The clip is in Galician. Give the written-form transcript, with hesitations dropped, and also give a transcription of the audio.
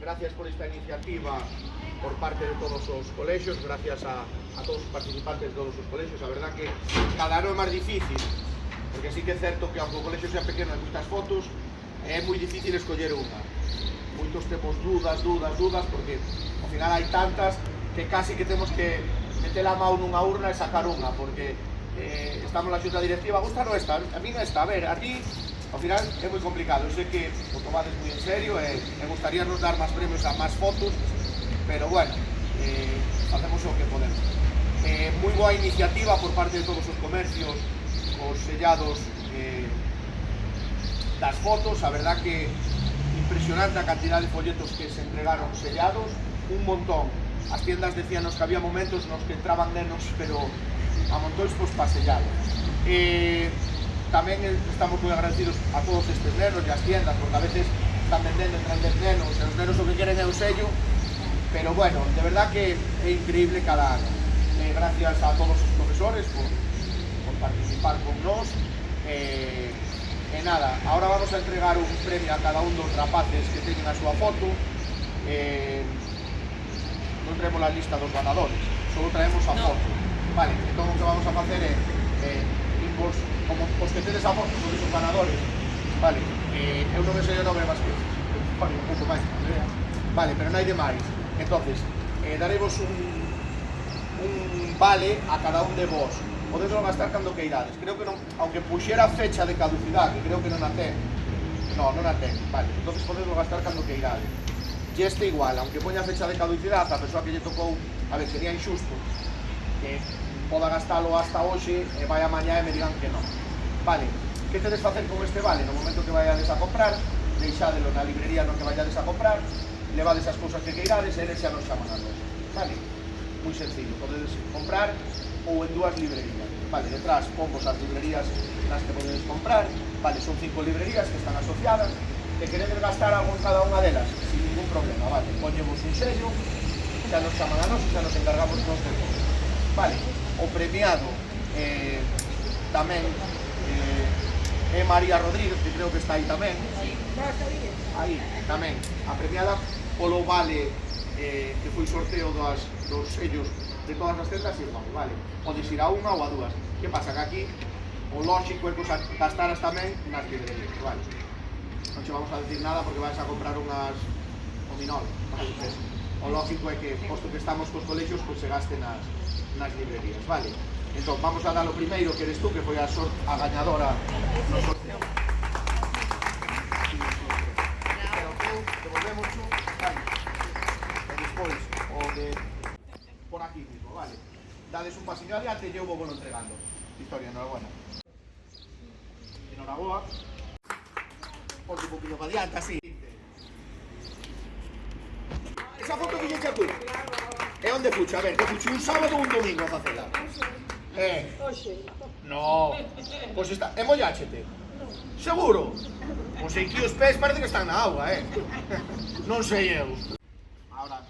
gracias por esta iniciativa por parte de todos os colexios, gracias a todos os participantes de todos os colexios. A verdad que cada ano é máis difícil, porque sí que é certo que aunque o colexio sea pequeno e moitas fotos, é moi difícil escoller unha. Moitos temos dudas, porque ao final hai tantas que casi que temos que meter a mão nunha urna e sacar unha, porque estamos na xunta directiva, gusta non esta, a mí non esta, a ver, a ti ao final é moi complicado. Eu sei que o tomades moi en serio e gustaría nos dar máis premios a máis fotos, pero bueno, facemos o que podemos. Moi boa iniciativa por parte de todos os comercios, os sellados das fotos. A verdad que impresionante a cantidad de folletos que se entregaron sellados, un montón. As tiendas decíanos que había momentos nos que entraban nenos, pero a montóns para sellados. Tamén estamos moi agradecidos a todos estes nenos e as tiendas, porque a veces están vendendo entre 10 nenos e os nenos o que queren é un sello, pero bueno, de verdad que é increíble cada ano. Gracias a todos os profesores por participar con nós. E nada, ahora vamos a entregar un premio a cada un dos rapaces que teñen a súa foto. Non traemos a lista dos ganadores, só traemos a foto. Vale, entón o que vamos a facer é como os que tedes a foto son esos ganadores. Vale, eu non me sei o nome máis que un pouco máis. Vale, pero non hai demais. Entonces, daremos un vale a cada un de vos. Podeslo gastar cando queirades. Creo que non, aunque puxera fecha de caducidade, creo que non a ten. Non a ten, vale. Entonces podeslo gastar cando queirades. E este igual, aunque poña fecha de caducidade, a persoa que lle tocou, a ver, sería injusto que poda gastalo hasta hoxe e vai a mañá e me digan que non. Vale, que tedes facer con este vale? No momento que vayades a comprar, deixádelo na librería no que vayades a comprar, levades as cousas que queirades e eles xa nos chaman a nós. Vale, moi sencillo, podedes comprar ou en dúas librerías. Vale, detrás pomos as librerías nas que podedes comprar. Vale, son 5 librerías que están asociadas. E queredes gastar algo en cada unha delas, sin ningún problema, vale, poñemos un sello, xa nos chaman a nós e xa nos encargamos nós de todo. Vale, o premiado tamén é María Rodríguez, que creo que está aí tamén. Aí, tamén, a premiada polo vale que foi sorteo dos sellos de todas as tendas igual, vale. Podes ir a unha ou a dúas. Que pasa? Que aquí o lóxico é que os gastaras tamén nas librerías, vale. Non che vamos a decir nada porque vais a comprar unhas Ominol, vale. O lógico é que, posto que estamos cos colexios, pois se gaste nas librerías, vale. Entón, vamos a dar o primeiro, que eres tú, que foi a gañadora no sorteo. Devolvemos tú, vale. E despois, o de por aquí mismo, vale. Dades un pasiño adiante e eu vou entregando. Victoria, enhorabuena. Enhoraboa. Ponte un poquinho para adiante, así. Esa foto que lle xa tú? E onde fucha? A ver, que fuche un sábado ou un domingo a facela? Oxe. No. Pois está, e molláchete? Seguro? Pois aquí os pés parece que están na auga, Non sei eu. Ahora.